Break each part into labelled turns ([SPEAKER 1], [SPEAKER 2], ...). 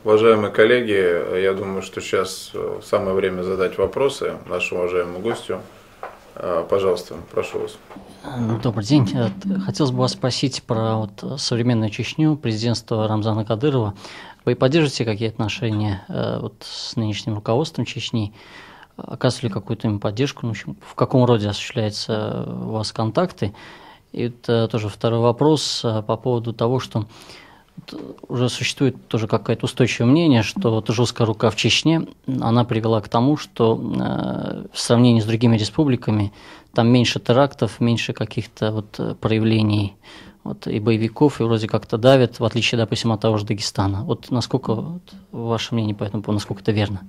[SPEAKER 1] Уважаемые коллеги, я думаю, что сейчас самое время задать вопросы нашему уважаемому гостю. Пожалуйста, прошу вас.
[SPEAKER 2] Добрый день. Хотелось бы вас спросить про современную Чечню, президентство Рамзана Кадырова. Вы поддерживаете какие отношения с нынешним руководством Чечни? Оказывали какую-то им поддержку? В каком роде осуществляются у вас контакты? И это тоже второй вопрос по поводу того, что уже существует тоже какое-то устойчивое мнение, что жесткая рука в Чечне, она привела к тому, что в сравнении с другими республиками там меньше терактов, меньше каких-то проявлений и боевиков, и вроде как-то давят, в отличие, допустим, от того же Дагестана. Насколько ваше мнение по этому поводу, насколько это верно?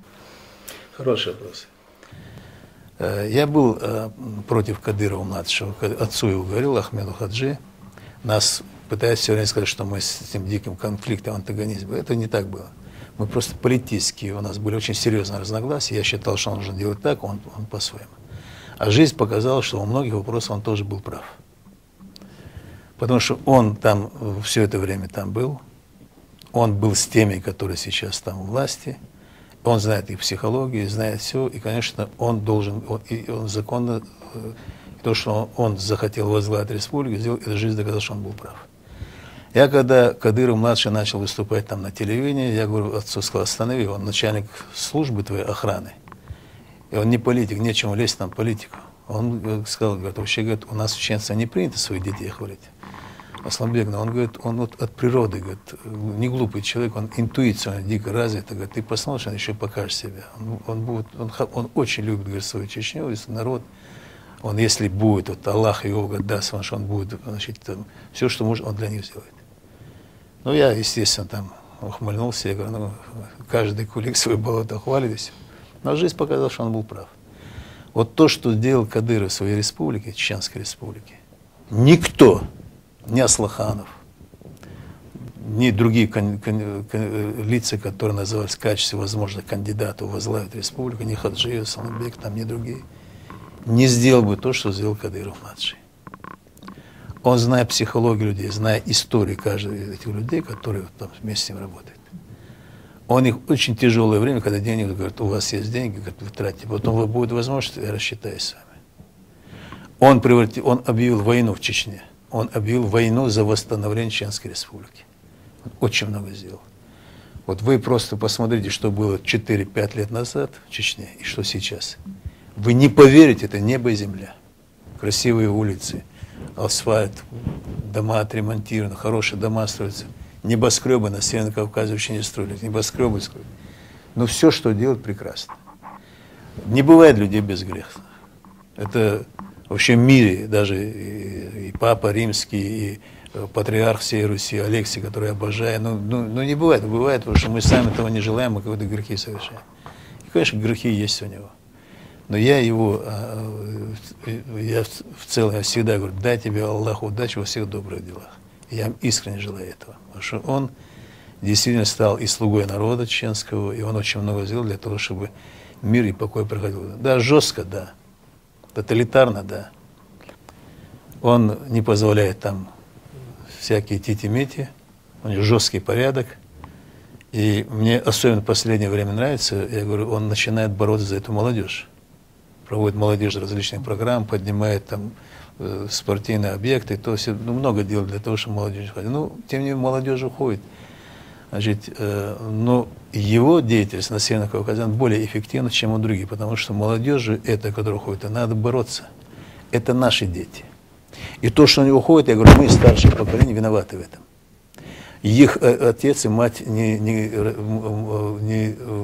[SPEAKER 3] Хороший вопрос. Я был против Кадырова-младшего, отцу его говорил, Ахмеду Хаджи. Нас пытаются все время сказать, что мы с этим диким конфликтом, антагонизмом. Это не так было. Мы просто политические, у нас были очень серьезные разногласия. Я считал, что он нужно делать так, он по-своему. А жизнь показала, что во многих вопросах он тоже был прав. Потому что он там все это время там был. Он был с теми, которые сейчас там у власти. Он знает их психологию, знает все. И, конечно, он должен, он законно, то, что он захотел возглавить республику, сделал, эта жизнь доказала, что он был прав. Я когда Кадыров-младший начал выступать там на телевидении, я говорю, отцу сказал, останови, он начальник службы твоей охраны. И он не политик, нечему лезть там в политику. Он сказал, говорит, вообще, говорит, у нас в чеченстве не принято своих детей хвалить. Асланбек, он говорит, он от природы, говорит, не глупый человек, он интуиция дико развита, говорит, ты посмотришь, он еще покажешь себя. Он очень любит, говорит, свою Чечню, народ. Он, если будет, Аллах его даст, он будет, значит, все, что может, он для них сделает. Ну, я, естественно, там ухмыльнулся, я говорю, каждый кулик свое болото хвалит. Но жизнь показала, что он был прав. Вот то, что сделал Кадыров в своей республике, Чеченской республике, никто, ни Аслаханов, ни другие лица, которые назывались в качестве возможных кандидатов возглавить республику, ни Хаджиев, Саламбек, там, ни другие, не сделал бы то, что сделал Кадыров-младший. Он, зная психологию людей, зная историю каждого из этих людей, которые там вместе с ним работают, он их очень тяжелое время, когда денег, говорит, у вас есть деньги, говорит, вы тратите, потом вы будет возможность, я рассчитаюсь с вами. Он объявил войну в Чечне, он объявил войну за восстановление Чеченской республики. Он очень много сделал. Вот вы просто посмотрите, что было 4-5 лет назад в Чечне и что сейчас. Вы не поверите, это небо и земля. Красивые улицы, асфальт, дома отремонтированы, хорошие дома строятся. Небоскребы на Северном Кавказе вообще не строили, небоскребы строят. Но все, что делают, прекрасно. Не бывает людей без греха. Это вообще в мире, даже и Папа Римский, и патриарх всей Руси, Алексий, который я обожаю, ну не бывает, бывает, потому что мы сами этого не желаем, мы какие-то грехи совершаем. И, конечно, грехи есть у него. Но я в целом, я всегда говорю, дай тебе Аллах удачи во всех добрых делах. Я им искренне желаю этого. Потому что он действительно стал и слугой народа чеченского, и он очень много сделал для того, чтобы мир и покой проходил. Да, жестко, да. Тоталитарно, да. Он не позволяет там всякие тити-мити, у него жесткий порядок. И мне особенно в последнее время нравится, я говорю, он начинает бороться за эту молодежь. Проводит молодежь различные программы, поднимает там спортивные объекты, то все, много делает для того, чтобы молодежь уходила. Ну, тем не менее, молодежь уходит. Значит, но его деятельность на Северном Кавказе более эффективна, чем у других, потому что молодежи, которая уходит, надо бороться. Это наши дети. И то, что они уходят, я говорю, мы, старшее поколение, виноваты в этом. Их отец и мать в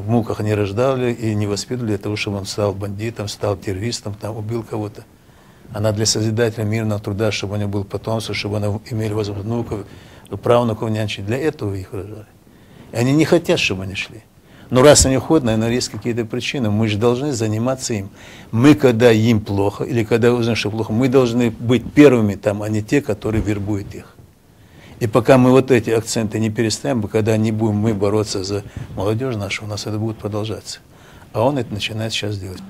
[SPEAKER 3] муках не рождали и не воспитывали для того, чтобы он стал бандитом, стал террористом, там, убил кого-то. Она для созидателя мирного труда, чтобы у него было потомство, чтобы они имели возможность внуков, правнуков нянчить. Для этого их рожали. И они не хотят, чтобы они шли. Но раз они ходят, наверное, есть какие-то причины. Мы же должны заниматься им. Мы, когда им плохо, или когда узнаем, что плохо, мы должны быть первыми там, а не те, которые вербуют их. И пока мы вот эти акценты не переставим, когда не будем мы бороться за молодежь нашу, у нас это будет продолжаться. А он это начинает сейчас делать.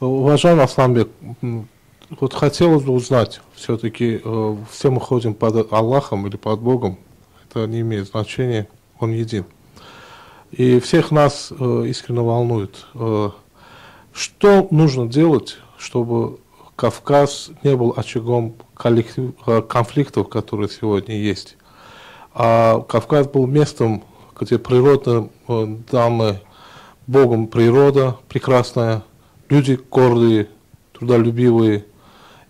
[SPEAKER 4] Уважаемый Асланбек, вот хотелось бы узнать, все-таки все мы ходим под Аллахом или под Богом, это не имеет значения, Он един. И всех нас искренне волнует, что нужно делать, чтобы Кавказ не был очагом конфликтов, которые сегодня есть. А Кавказ был местом, где природа дана Богом природа прекрасная, люди гордые, трудолюбивые,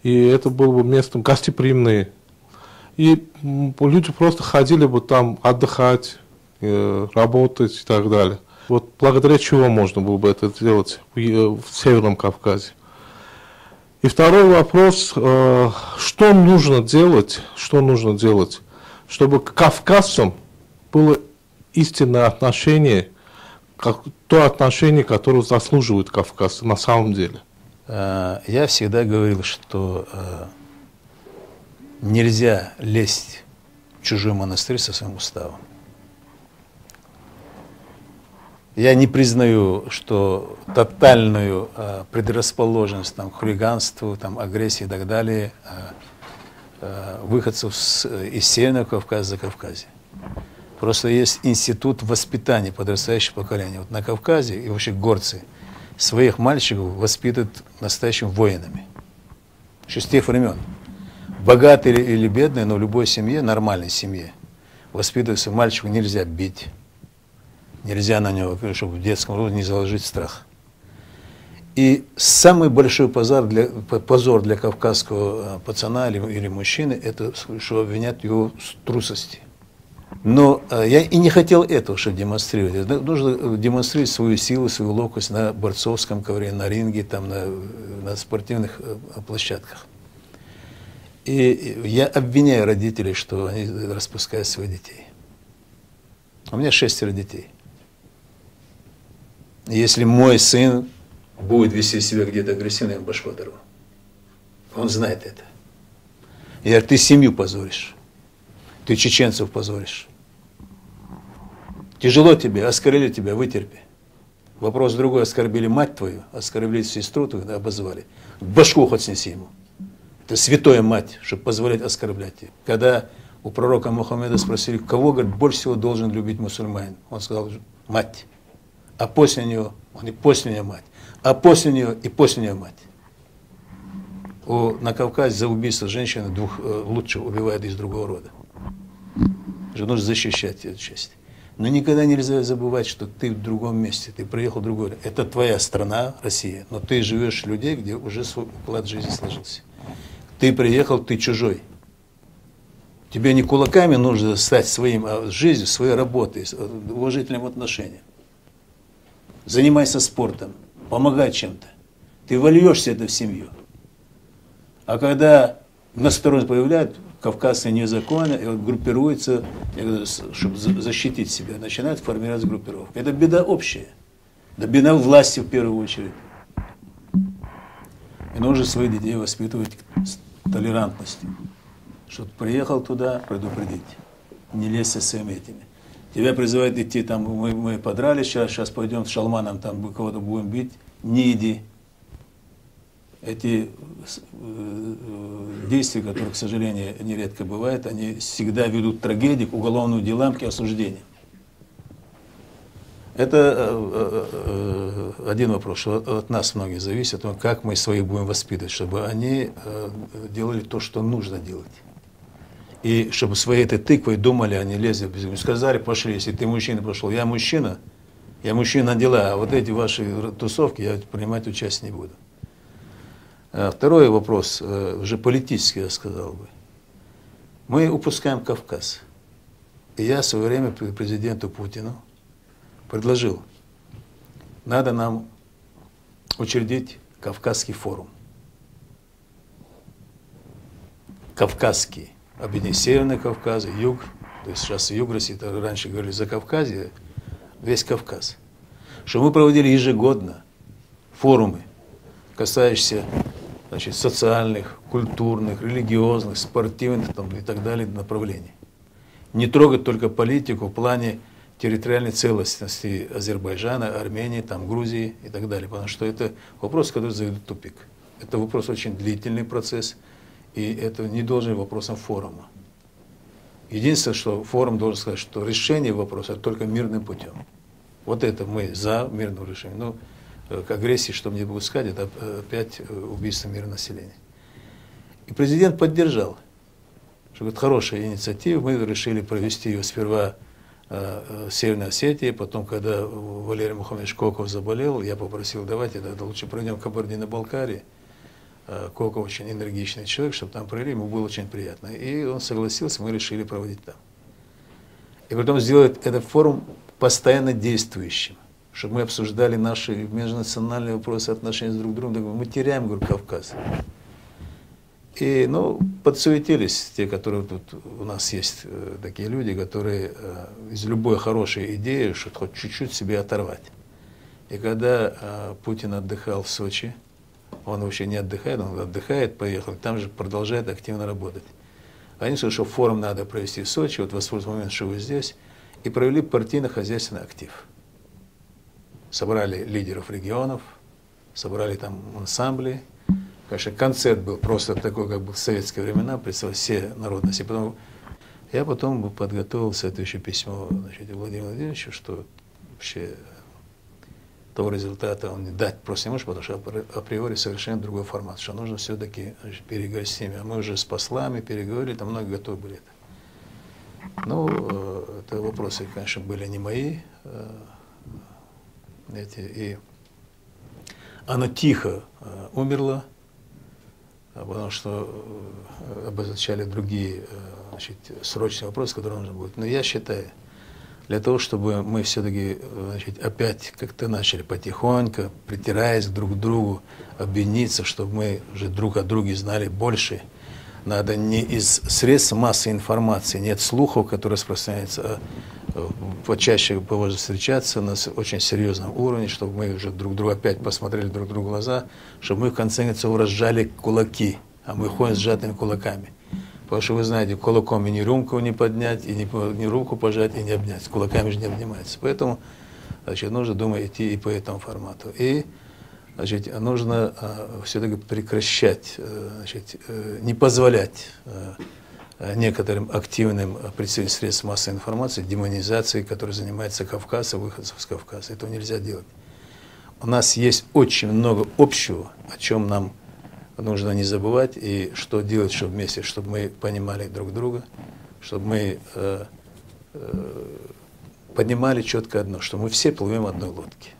[SPEAKER 4] и это было бы местом гостеприимное. И люди просто ходили бы там отдыхать, работать и так далее. Вот благодаря чего можно было бы это сделать в Северном Кавказе. И второй вопрос, что нужно делать, чтобы к кавказцам было истинное отношение, то отношение, которое заслуживают кавказцы на самом деле?
[SPEAKER 3] Я всегда говорил, что нельзя лезть в чужой монастырь со своим уставом. Я не признаю, что тотальную предрасположенность там, к хулиганству, там, агрессии и так далее выходцев из Северного Кавказа, Закавказья. Просто есть институт воспитания подрастающего поколения. Вот на Кавказе и вообще горцы своих мальчиков воспитывают настоящими воинами. Еще с тех времен. Богатые или бедные, но в любой семье, нормальной семье, воспитываться мальчику нельзя бить. Нельзя на него, чтобы в детском роде не заложить страх. И самый большой позор для кавказского пацана или мужчины, это что обвинят его в трусости. Но я и не хотел этого, чтобы демонстрировать. Нужно демонстрировать свою силу, свою ловкость на борцовском ковре, на ринге, там, на спортивных площадках. И я обвиняю родителей, что они распускают своих детей. У меня 6 детей. Если мой сын будет вести себя где-то агрессивно, я ему башку оторву. Он знает это. Я говорю, ты семью позоришь. Ты чеченцев позоришь. Тяжело тебе, оскорбили тебя, вытерпи. Вопрос другой, оскорбили мать твою, оскорбили сестру твою, обозвали. Башку хоть снеси ему. Это святая мать, чтобы позволять оскорблять тебя. Когда у пророка Мухаммеда спросили, кого, говорит, больше всего должен любить мусульманин, он сказал, мать. А после нее, он и после нее мать. А после нее и после нее мать. На Кавказе за убийство женщины двух лучше убивают из другого рода. Нужно защищать эту честь. Но никогда нельзя забывать, что ты в другом месте, ты приехал в другой. Это твоя страна, Россия, но ты живешь в людей, где уже свой уклад жизни сложился. Ты приехал, ты чужой. Тебе не кулаками нужно стать своим, а жизнью, своей работой, уважительным отношением. Занимайся спортом, помогай чем-то. Ты вольешься это в семью. А когда настороженность появляется, кавказцы незаконно, и вот группируются, чтобы защитить себя, начинают формировать группировку. Это беда общая. Да беда власти в первую очередь. И нужно своих детей воспитывать с толерантностью. Чтобы приехал туда, предупредить. Не лезь со своими этими. Тебя призывают идти, там, мы подрались сейчас пойдем с шалманом, там кого-то будем бить. Не иди. Эти действия, которые, к сожалению, нередко бывают, они всегда ведут к трагедии, к уголовным делам, к осуждению. Это один вопрос, что от нас многие зависит, как мы своих будем воспитывать, чтобы они делали то, что нужно делать. И чтобы своей этой тыквой думали, они лезли, сказали, пошли, если ты мужчина пошел, я мужчина на дела, а вот эти ваши тусовки я принимать участие не буду. Второй вопрос, уже политический, я сказал бы. Мы упускаем Кавказ. И я в свое время президенту Путину предложил, надо нам учредить Кавказский форум. Кавказский. Объединить Северный Кавказ, Юг. То есть сейчас Юг России, раньше говорили Закавказье, весь Кавказ. Что мы проводили ежегодно форумы, касающиеся, значит, социальных, культурных, религиозных, спортивных там, и так далее направлений. Не трогать только политику в плане территориальной целостности Азербайджана, Армении, там, Грузии и так далее. Потому что это вопрос, который заведет в тупик. Это вопрос очень длительный процесс, и это не должен быть вопросом форума. Единственное, что форум должен сказать, что решение вопроса только мирным путем. Вот это мы за мирное решение. Но к агрессии, чтобы не допускать, это опять убийство мирного населения. И президент поддержал, что это хорошая инициатива. Мы решили провести ее сперва в Северной Осетии, потом, когда Валерий Мухаммедович Коков заболел, я попросил, давайте тогда лучше пройдем в Кабардино-Балкарии. Коков очень энергичный человек, чтобы там провели, ему было очень приятно. И он согласился, мы решили проводить там. И потом сделать этот форум постоянно действующим, чтобы мы обсуждали наши межнациональные вопросы, отношения с друг другом. Мы теряем, говорю, Кавказ. И, ну, подсуетились те, которые тут у нас есть, такие люди, которые из любой хорошей идеи, что хоть чуть-чуть себе оторвать. И когда Путин отдыхал в Сочи, он вообще не отдыхает, он отдыхает, поехал, там же продолжает активно работать. Они сказали, что форум надо провести в Сочи, вот воспользовался момент, что вы здесь, и провели партийно-хозяйственный актив. Собрали лидеров регионов, собрали там ансамбли. Конечно, концерт был просто такой, как бы в советские времена, представляю, все народности. Я потом подготовил соответствующее письмо, значит, Владимиру Владимировичу, что вообще того результата он дать просто не может, потому что априори совершенно другой формат, что нужно все-таки переговорить с ними. А мы уже с послами переговорили, там многие готовы были это. Ну, это вопросы, конечно, были не мои. И оно тихо умерло, потому что обозначали другие, значит, срочные вопросы, которые нужно будет. Но я считаю, для того, чтобы мы все-таки, значит, опять как-то начали потихоньку, притираясь друг к другу, объединиться, чтобы мы уже друг о друге знали больше, надо не из средств массовой информации, не от слухов, которые распространяются, а почаще поважно встречаться на очень серьезном уровне, чтобы мы уже друг другу опять посмотрели друг другу в глаза, чтобы мы в конце концов разжали кулаки, а мы ходим с сжатыми кулаками. Потому что вы знаете, кулаком и ни рюмку не поднять, и ни руку пожать, и не обнять. С кулаками же не обнимается. Поэтому, значит, нужно, думаю, идти и по этому формату. И, значит, нужно все-таки прекращать, значит, не позволять некоторым активным представителям средств массовой информации демонизации, которые занимаются Кавказ и выходцев с Кавказа. Этого нельзя делать. У нас есть очень много общего, о чем нам нужно не забывать, и что делать, чтобы вместе, чтобы мы понимали друг друга, чтобы мы понимали четко одно, что мы все плывем в одной лодке.